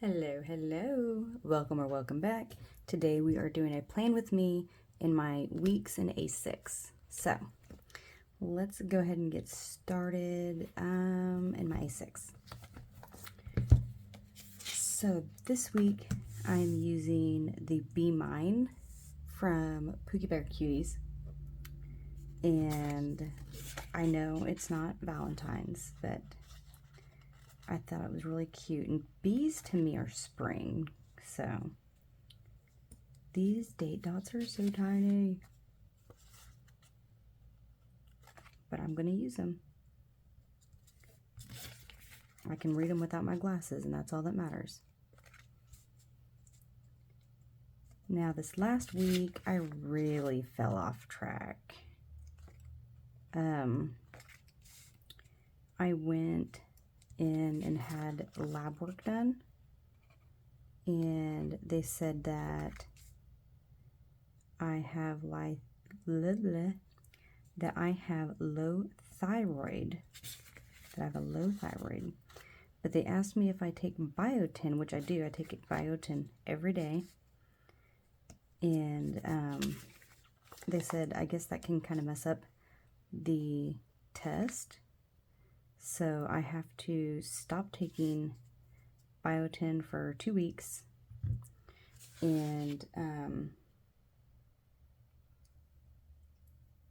Hello, hello. Welcome or welcome back. Today we are doing a plan with me in my weeks in A6. So let's go ahead and get started in my A6. So this week I'm using the Be Mine from Pookie Bear Cuties. And I know it's not Valentine's, but I thought it was really cute. And bees to me are spring. So these date dots are so tiny. But I'm going to use them. I can read them without my glasses, and that's all that matters. Now, this last week, I really fell off track. I went in and had lab work done, and they said that I have that I have low thyroid. But they asked me if I take biotin, which I do. I take biotin every day. And they said, I guess that can kind of mess up the test. So I have to stop taking biotin for 2 weeks. And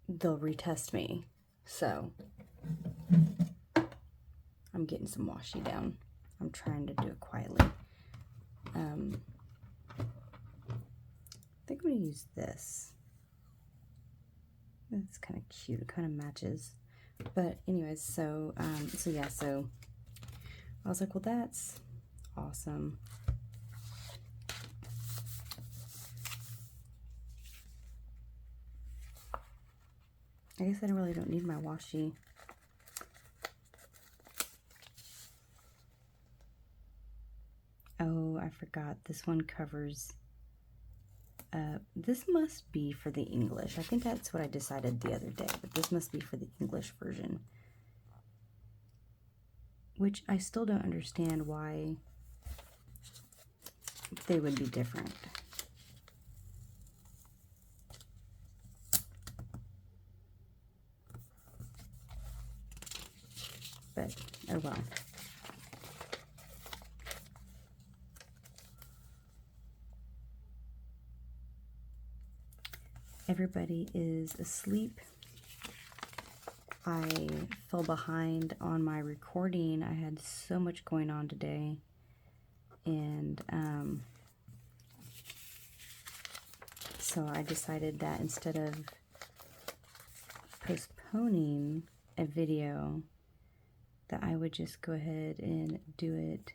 they'll retest me. So I'm getting some washi down. I'm trying to do it quietly. I think I'm going to use this. It's kind of cute. It kind of matches. But anyways, so I was like, well, that's awesome. I guess I really don't need my washi. Oh, I forgot. This one covers... this must be for the English. I think that's what I decided the other day, but this must be for the English version. Which I still don't understand why they would be different. But, oh well. Everybody is asleep. I fell behind on my recording. I had so much going on today. And so I decided that instead of postponing a video, that I would just go ahead and do it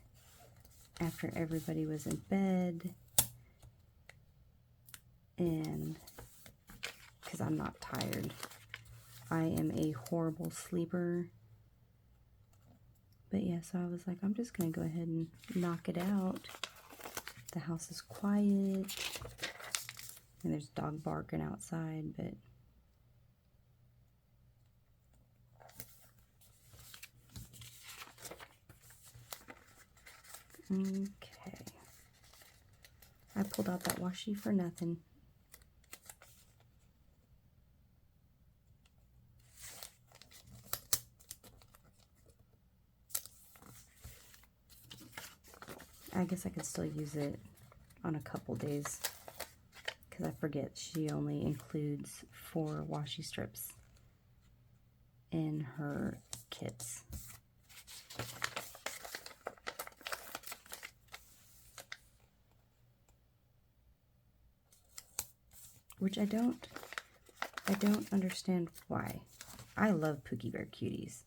after everybody was in bed. And because I'm not tired. I am a horrible sleeper. But yeah, so I was like, I'm just going to go ahead and knock it out. The house is quiet. And there's dog barking outside, but... Okay. I pulled out that washi for nothing. I guess I could still use it on a couple days because I forget she only includes 4 washi strips in her kits. Which I don't understand why. I love Pookie Bear Cuties.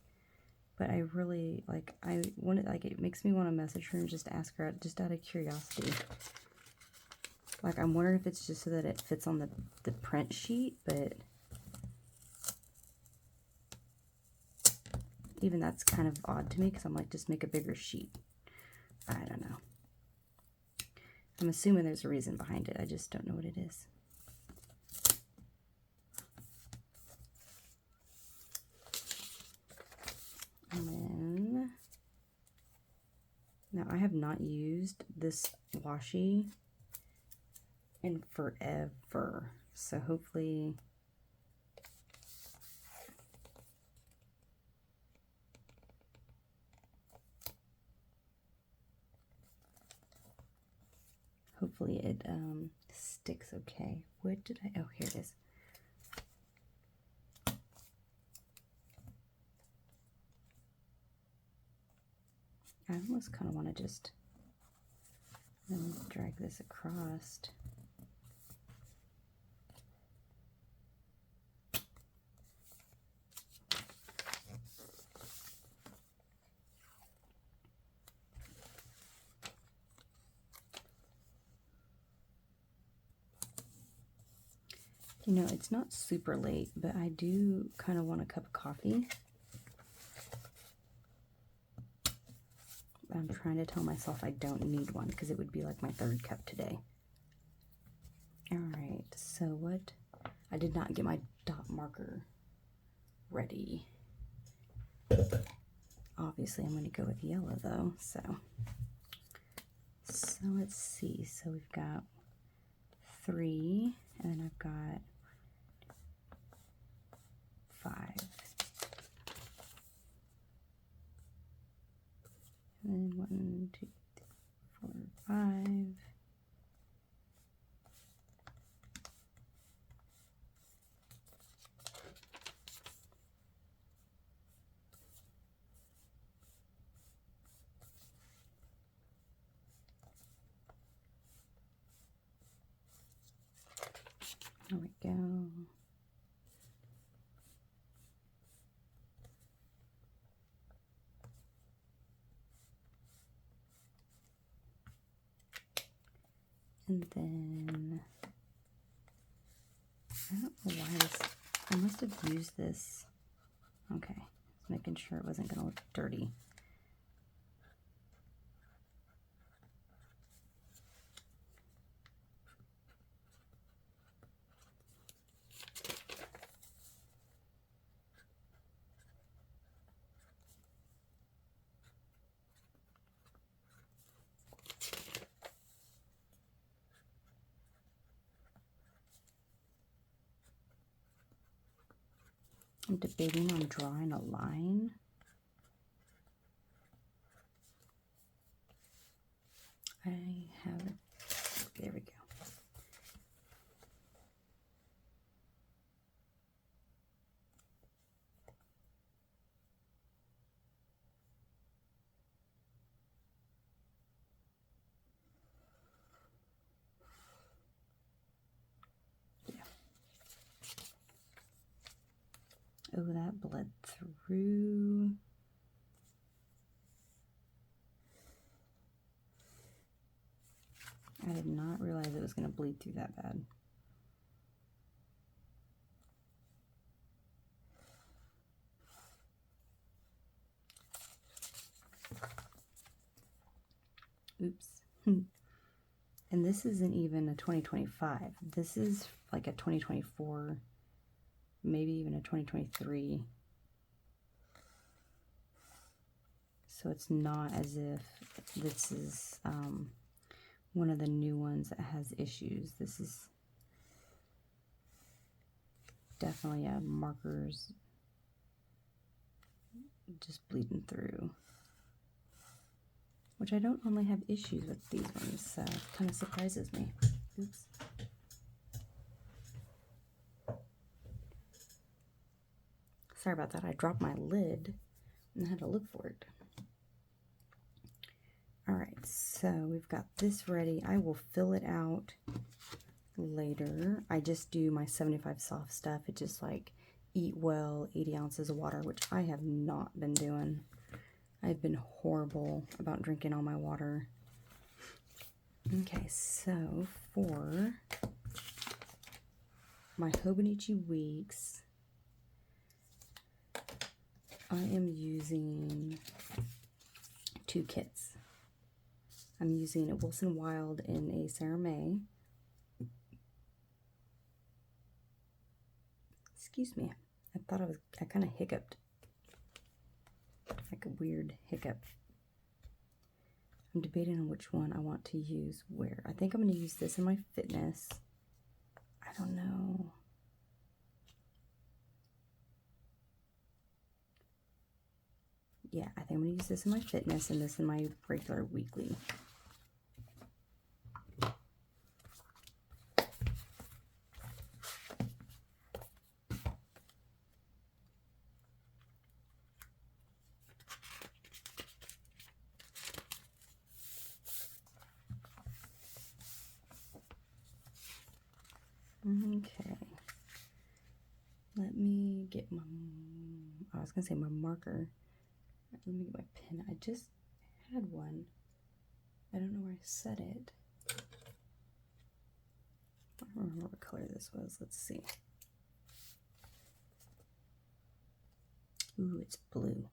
But I really, it makes me want to message her and just ask her, just out of curiosity. Like, I'm wondering if it's just so that it fits on the print sheet, but even that's kind of odd to me, because I'm like, just make a bigger sheet. I don't know. I'm assuming there's a reason behind it. I just don't know what it is. And then, Now, I have not used this washi in forever, so hopefully it sticks okay. What did I, oh, here it is. I almost kind of want to just drag this across. You know, it's not super late, but I do kind of want a cup of coffee. I'm trying to tell myself I don't need one because it would be like my third cup today. All right, so what? I did not get my dot marker ready. Obviously, I'm going to go with yellow though. So let's see. So we've got 3, and then I've got 5. And then 1, 2, 3, 4, 5. There we go. And then, I don't know why this, I must have used this. Okay, making sure it wasn't going to look dirty. I'm debating on drawing a line. I have it. There we go. Oh, that bled through. I did not realize it was going to bleed through that bad. Oops. And this isn't even a 2025. This is like a 2024, maybe even a 2023. So it's not as if this is one of the new ones that has issues. This is definitely a markers just bleeding through, which I don't normally have issues with these ones, so it kind of surprises me. Oops. Sorry about that. I dropped my lid and I had to look for it. All right, so we've got this ready. I will fill it out later. I just do my 75 soft stuff. It's just like eat well, 80 ounces of water, which I have not been doing. I've been horrible about drinking all my water. Okay, so for my Hobonichi weeks, I am using 2 kits. I'm using a Wilson Wild and a Sarah May. Excuse me. I kind of hiccuped. Like a weird hiccup. I'm debating on which one I want to use where. I think I'm going to use this in my fitness. I don't know. Yeah, I think I'm going to use this in my fitness and this in my regular weekly. Okay. Let me get my, I was going to say my marker. Let me get my pen. I just had one. I don't know where I set it. I don't remember what color this was. Let's see. Ooh, it's blue.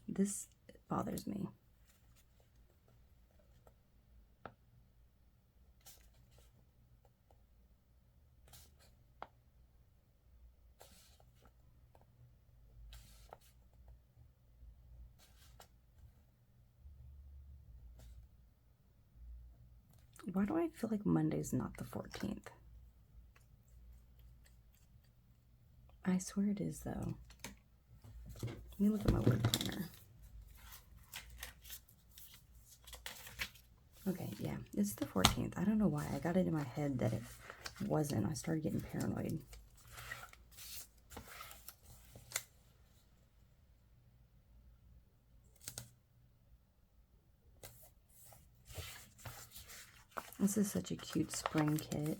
This bothers me. Why do I feel like Monday's not the 14th? I swear it is, though. Let me look at my word planner. Okay, yeah, it's the 14th. I don't know why. I got it in my head that it wasn't. I started getting paranoid. This is such a cute spring kit.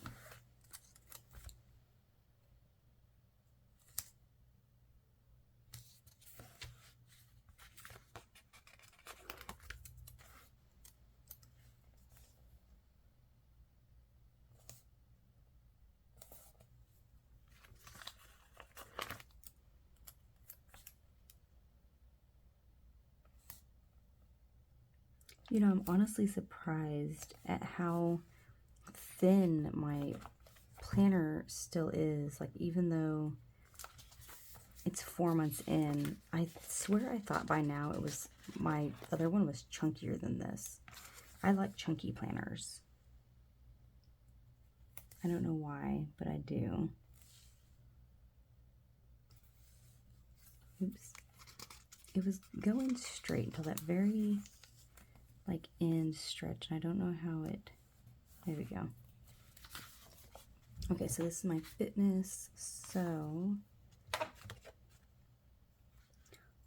You know, I'm honestly surprised at how thin my planner still is. Like, even though it's 4 months in, I swear I thought by now it was, my other one was chunkier than this. I like chunky planners. I don't know why, but I do. Oops. It was going straight until that very, like, end stretch. I don't know how it, there we go. Okay, so this is my fitness. So,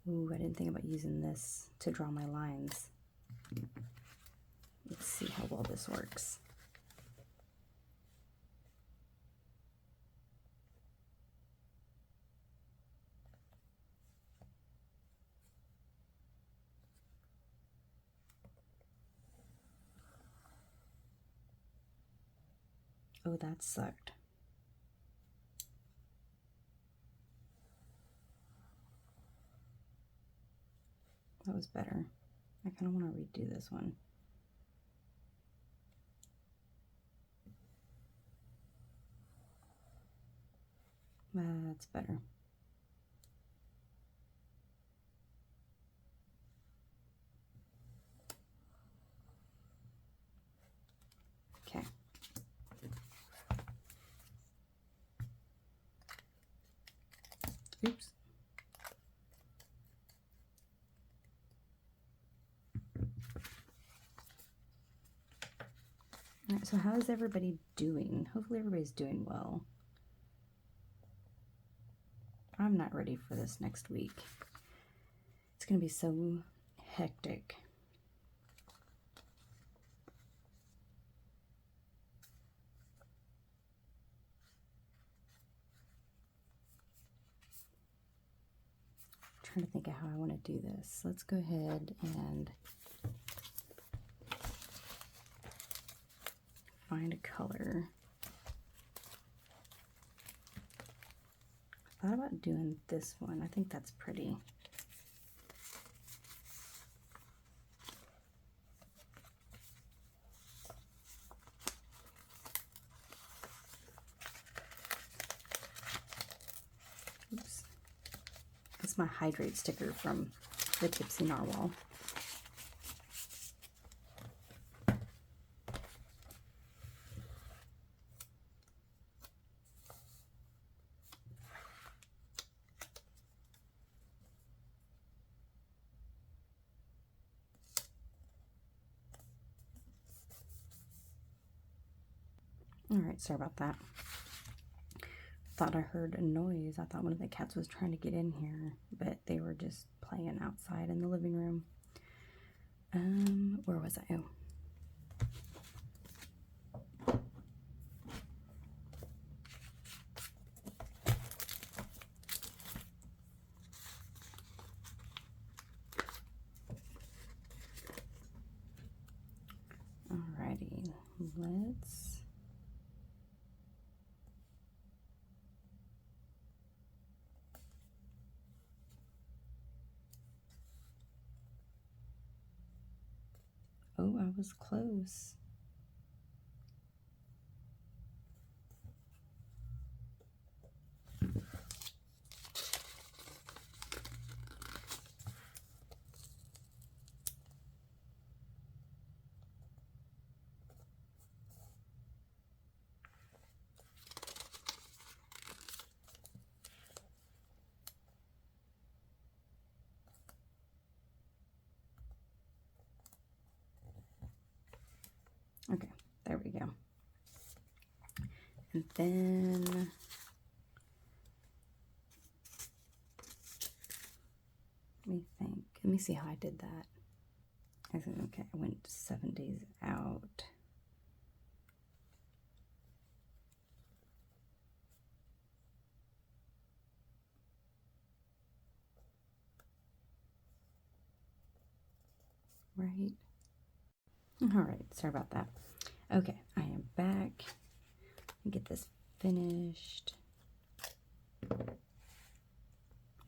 ooh, I didn't think about using this to draw my lines. Let's see how well this works. Oh, that sucked. That was better. I kind of want to redo this one. That's better. Okay. Oops. All right, so how is everybody doing? Hopefully everybody's doing well. I'm not ready for this next week. It's going to be so hectic. I'm trying to think of how I want to do this. Let's go ahead and find a color. I thought about doing this one. I think that's pretty. Oops. That's my hydrate sticker from the Tipsy Narwhal. Alright, sorry about that. Thought I heard a noise. I thought one of the cats was trying to get in here, but they were just playing outside in the living room. Where was I? Oh. Alrighty, let's oh, I was close. Okay, there we go. And then let me think. Let me see how I did that. I think, okay, I went 7 days out. Right? Alright, sorry about that. Okay, I am back. Get this finished.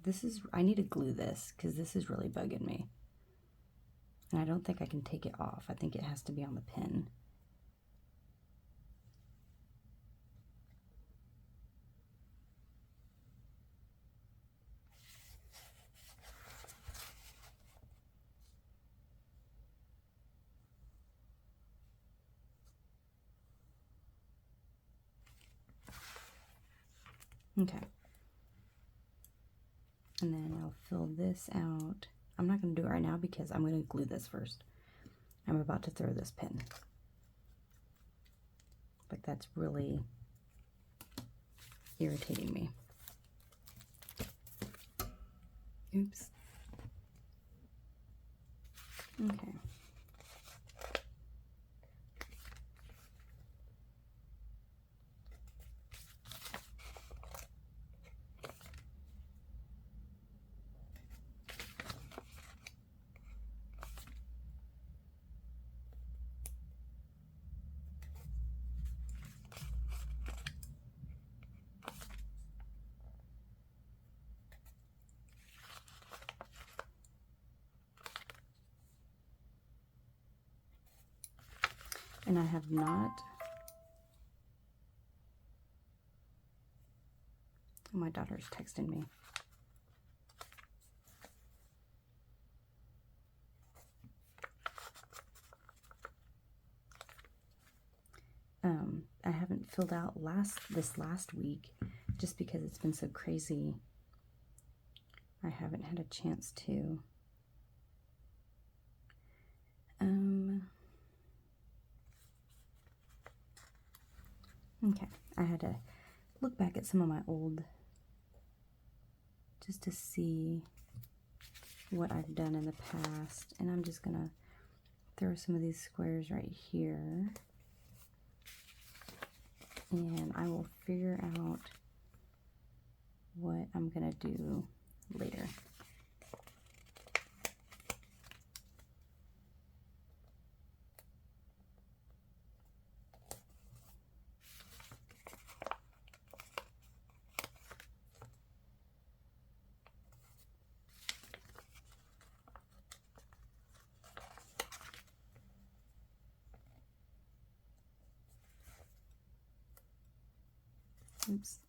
This is, I need to glue this because this is really bugging me. And I don't think I can take it off. I think it has to be on the pin. Okay. And then I'll fill this out. I'm not going to do it right now because I'm going to glue this first. I'm about to throw this pin. Like, that's really irritating me. Oops. Okay. And I have not, my daughter's texting me. I haven't filled out this last week just because it's been so crazy. I haven't had a chance to. Okay, I had to look back at some of my old, just to see what I've done in the past, and I'm just gonna throw some of these squares right here, and I will figure out what I'm gonna do later. Oops.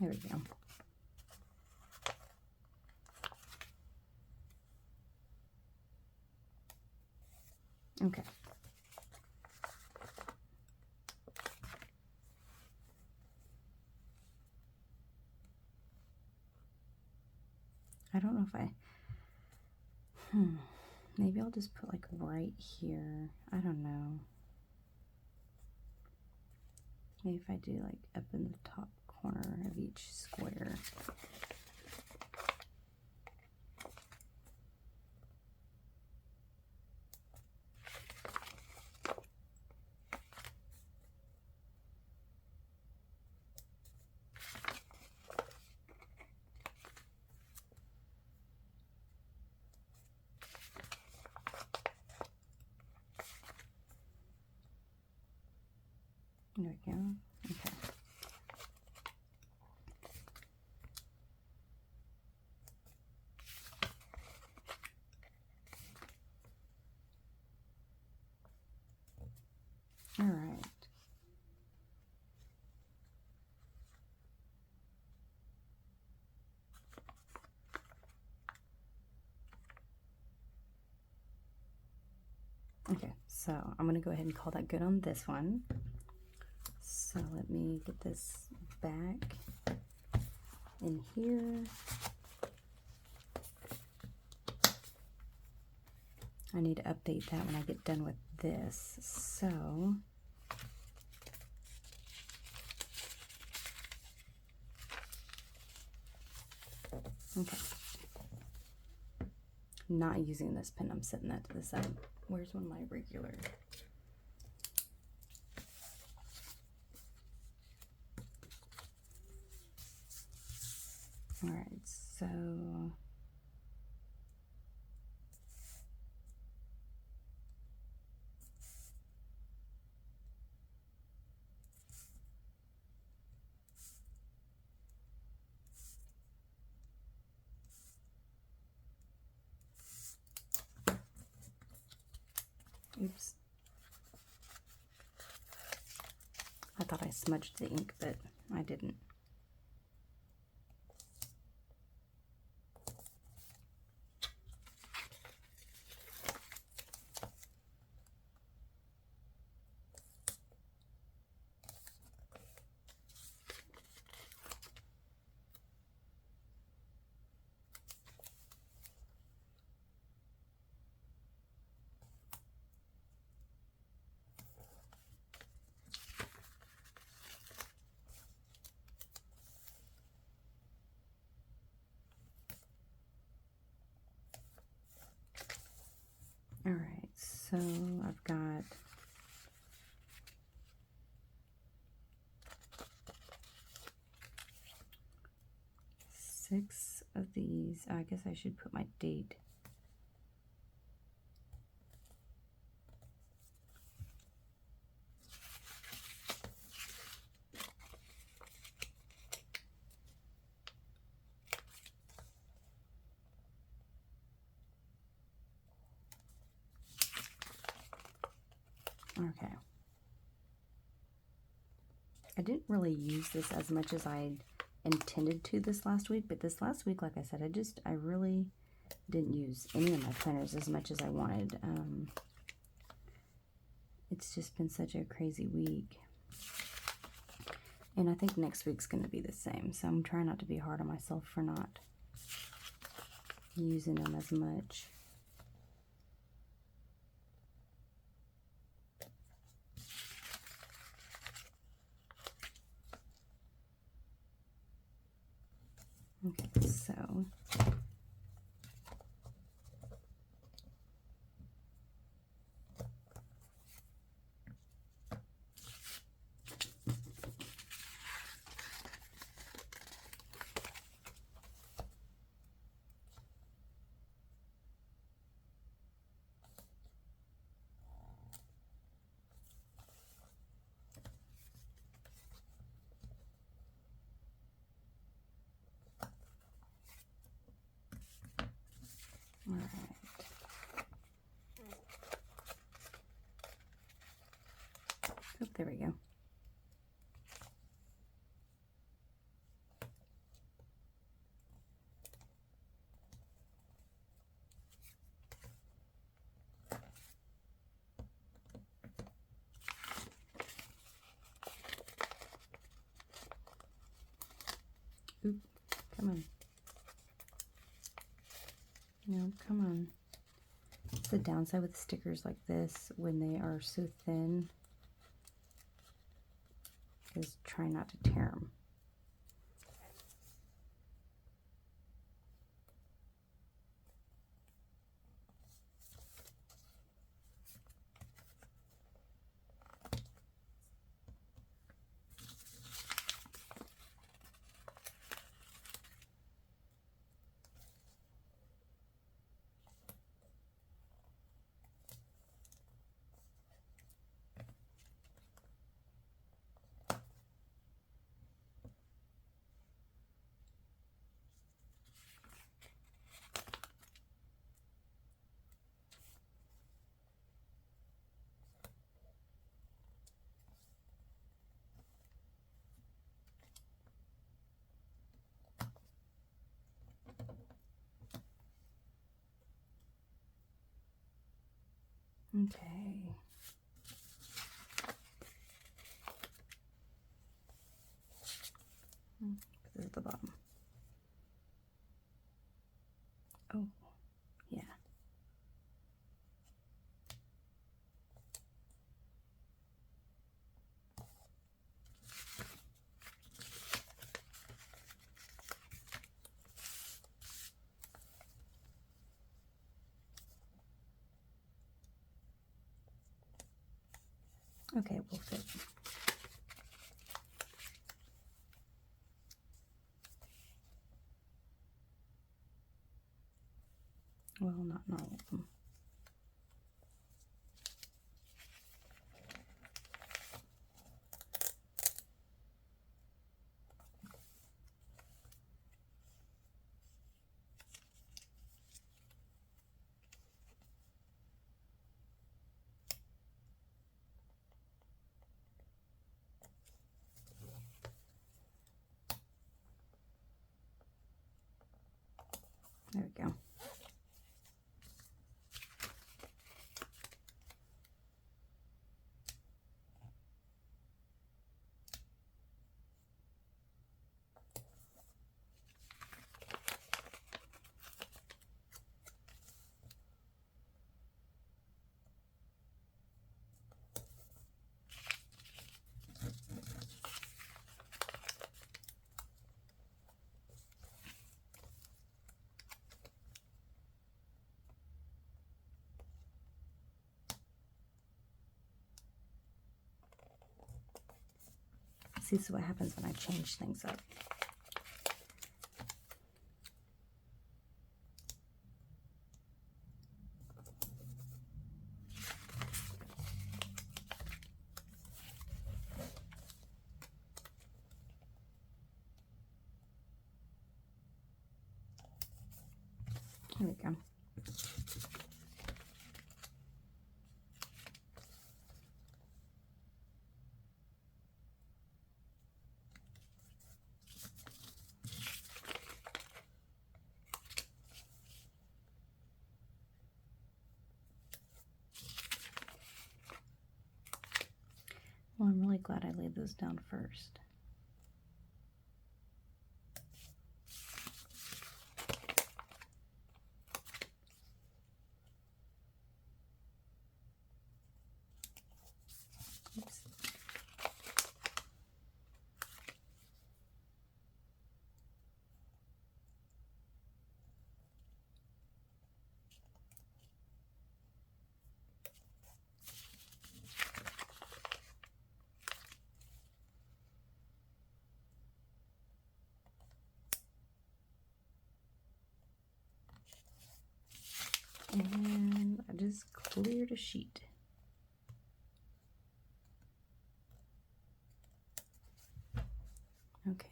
There we go. Okay. I don't know if I, Maybe I'll just put like right here. I don't know. Maybe if I do like up in the top corner of each square. There we go. Okay. All right. Okay, so I'm going to go ahead and call that good on this one. So let me get this back in here. I need to update that when I get done with this. So okay. Not using this pen, I'm setting that to the side. Where's one of my regular? All right, so oops. I thought I smudged the ink, but I didn't. All right, so I've got six of these. I guess I should put my date. Okay. I didn't really use this as much as I intended to this last week, but this last week, like I said, I really didn't use any of my planners as much as I wanted. It's just been such a crazy week. And I think next week's going to be the same, so I'm trying not to be hard on myself for not using them as much. Okay, so all right. Oh, there we go. Oop, come on. No, come on. the downside with stickers like this when they are so thin, is try not to tear them. Okay. This is the bottom. Oh, yeah. Okay, it will fit. Well, not all of them. There we go. See, so what happens when I change things up. Here we go. Well, I'm really glad I laid those down first. Oops. And I just cleared a sheet. Okay.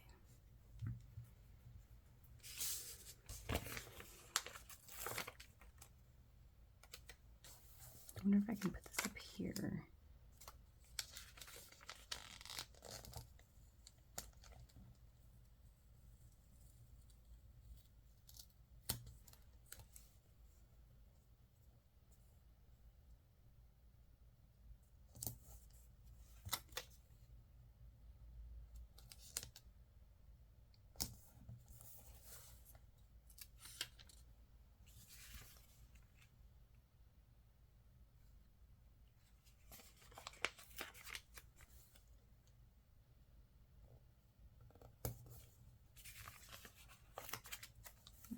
I wonder if I can put this up here.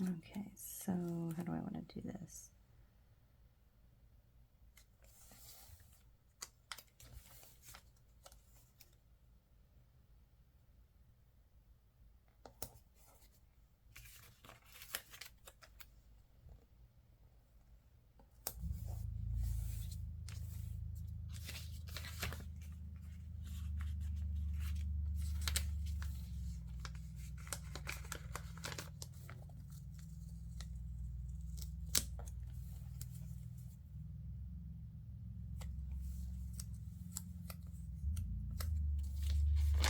Okay, so how do I want to do this?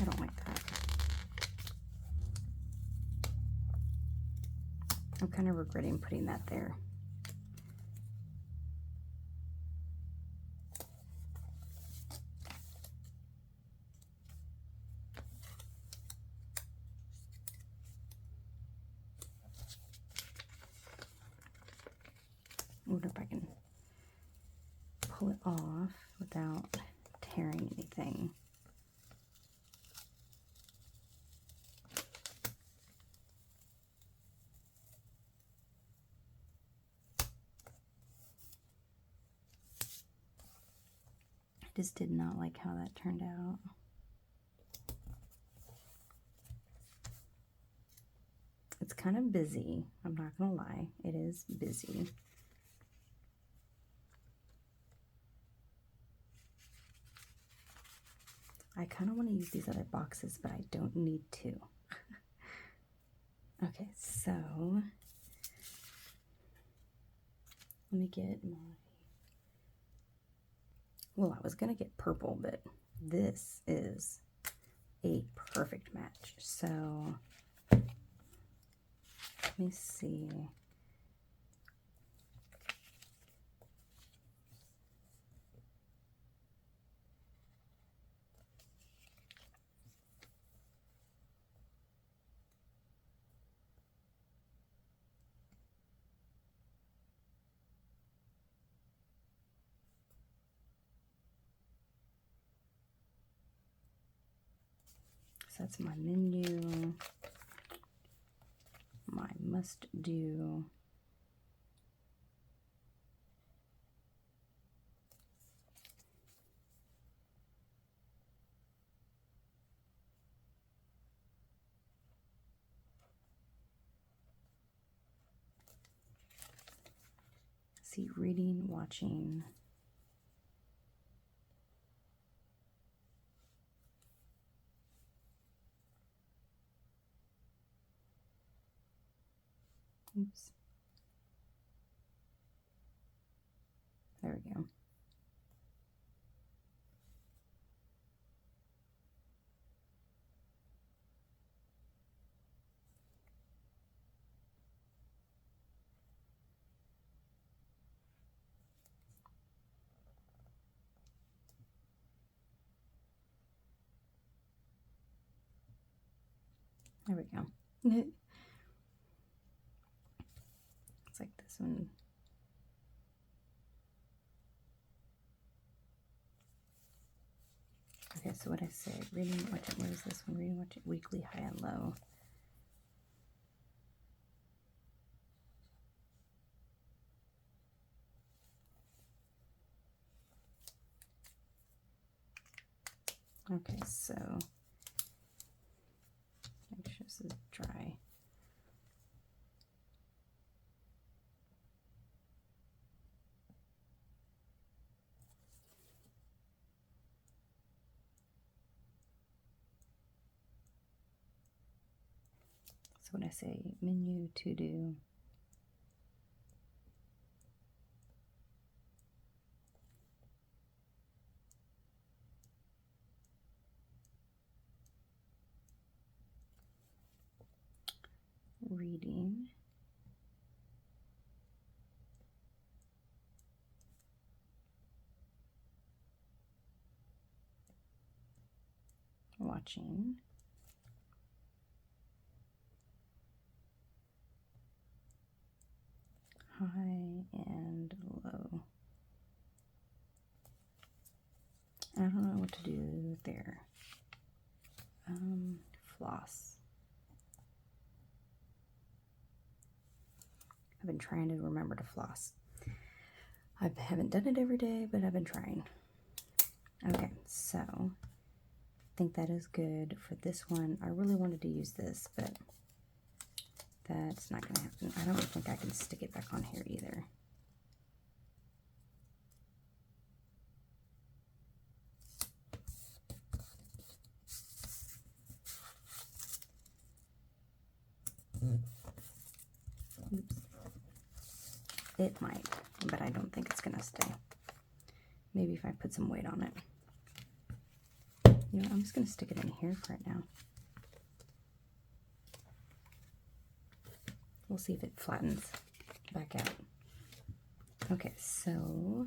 I don't like that. I'm kind of regretting putting that there. I wonder if I can pull it off without tearing anything. I just did not like how that turned out. It's kind of busy, I'm not gonna lie, it is busy. I kind of want to use these other boxes, but I don't need to. Okay, so let me get my, well, I was gonna get purple, but this is a perfect match. So let me see. So that's my menu, my must do. See, reading, watching. Oops. There we go. There we go. It's like this one. Okay, so what I say, reading, watching, what is this one? Reading, watching, weekly, high and low. Okay, so make sure this is dry. So when I say menu, to do, reading, watching, high and low. I don't know what to do there. Floss. I've been trying to remember to floss. I haven't done it every day, but I've been trying. Okay, so I think that is good for this one. I really wanted to use this, but that's not going to happen. I don't think I can stick it back on here either. Oops. It might, but I don't think it's going to stay. Maybe if I put some weight on it. You know, I'm just going to stick it in here for right now. We'll see if it flattens back out. Okay, so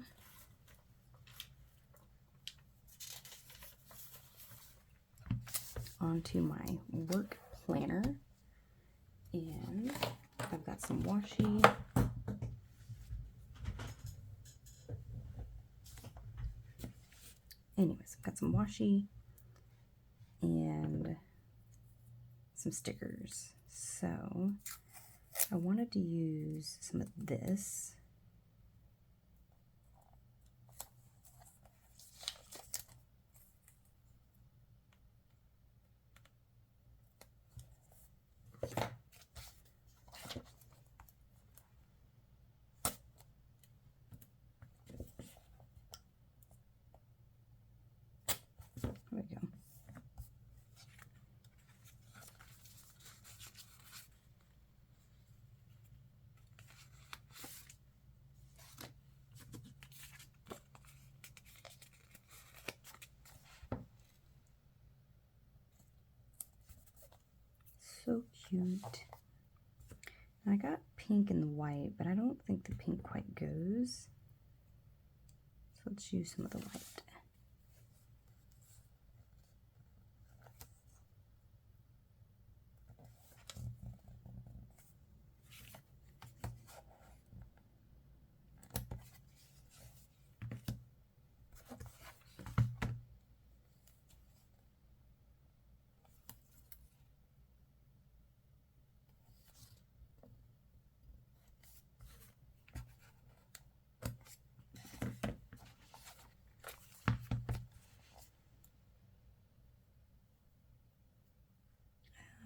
onto my work planner, and I've got some washi. Anyways, I've got some washi and some stickers. So I wanted to use some of this. There we go. So cute. I got pink and white, but I don't think the pink quite goes. So let's use some of the white.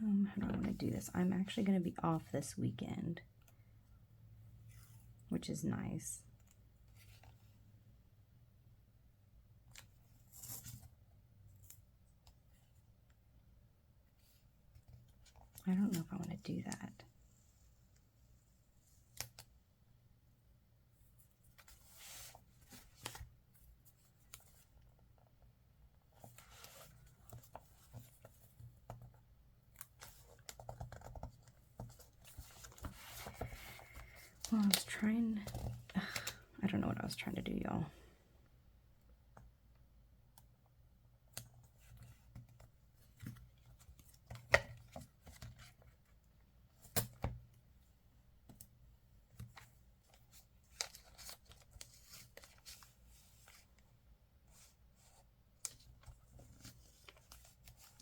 How do I want to do this? I'm actually going to be off this weekend, which is nice. I don't know if I want to do that. Well, I was trying, I don't know what I was trying to do, y'all.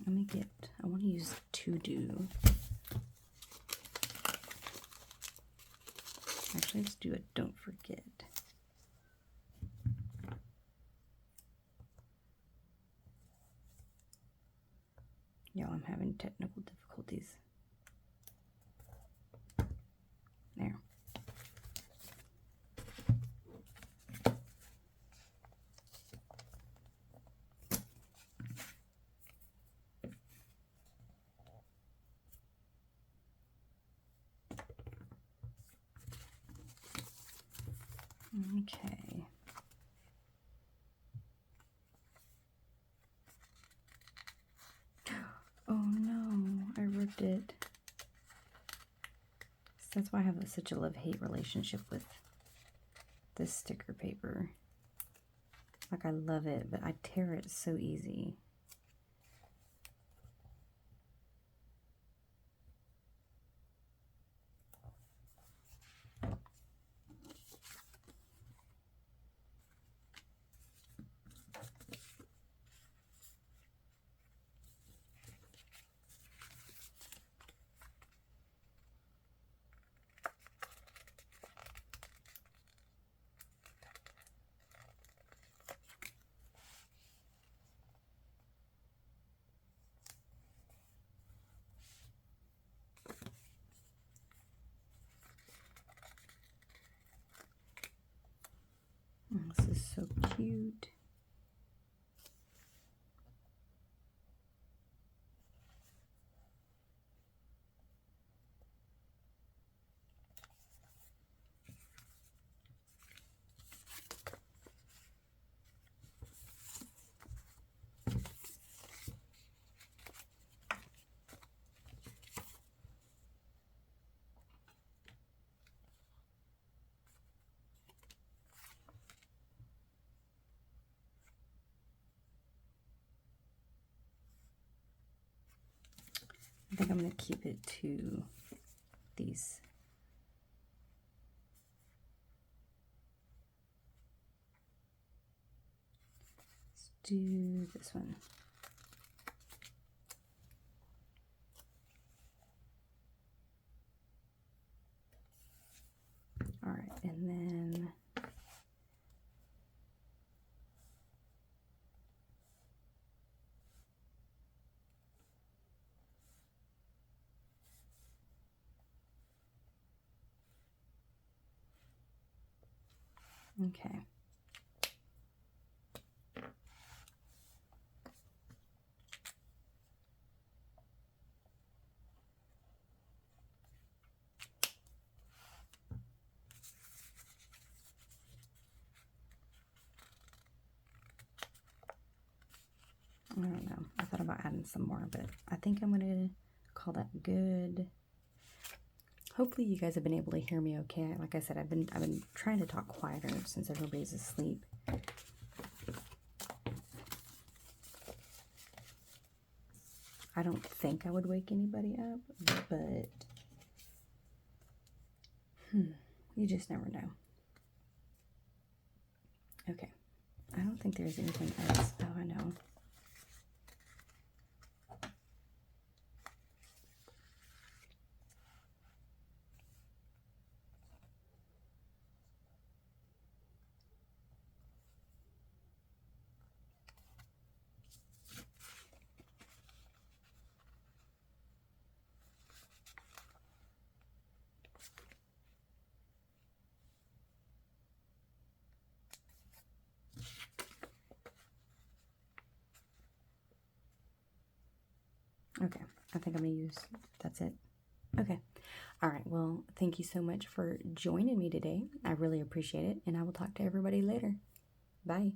Let me get, I want to use To Do. Actually, let's do a Don't Forget. Y'all, I'm having technical difficulties. There. Okay. Oh no, I ripped it. So that's why I have such a love-hate relationship with this sticker paper. Like, I love it, but I tear it so easy. cute. I think I'm going to keep it to these. Let's do this one. All right, and then okay. I don't know. I thought about adding some more, but I think I'm gonna call that good. Hopefully you guys have been able to hear me okay. Like I said, I've been trying to talk quieter since everybody's asleep. I don't think I would wake anybody up, but you just never know. Okay. I don't think there's anything else. Oh, I know. Okay, I think I'm going to use, that's it. Okay. All right, well, thank you so much for joining me today. I really appreciate it, and I will talk to everybody later. Bye.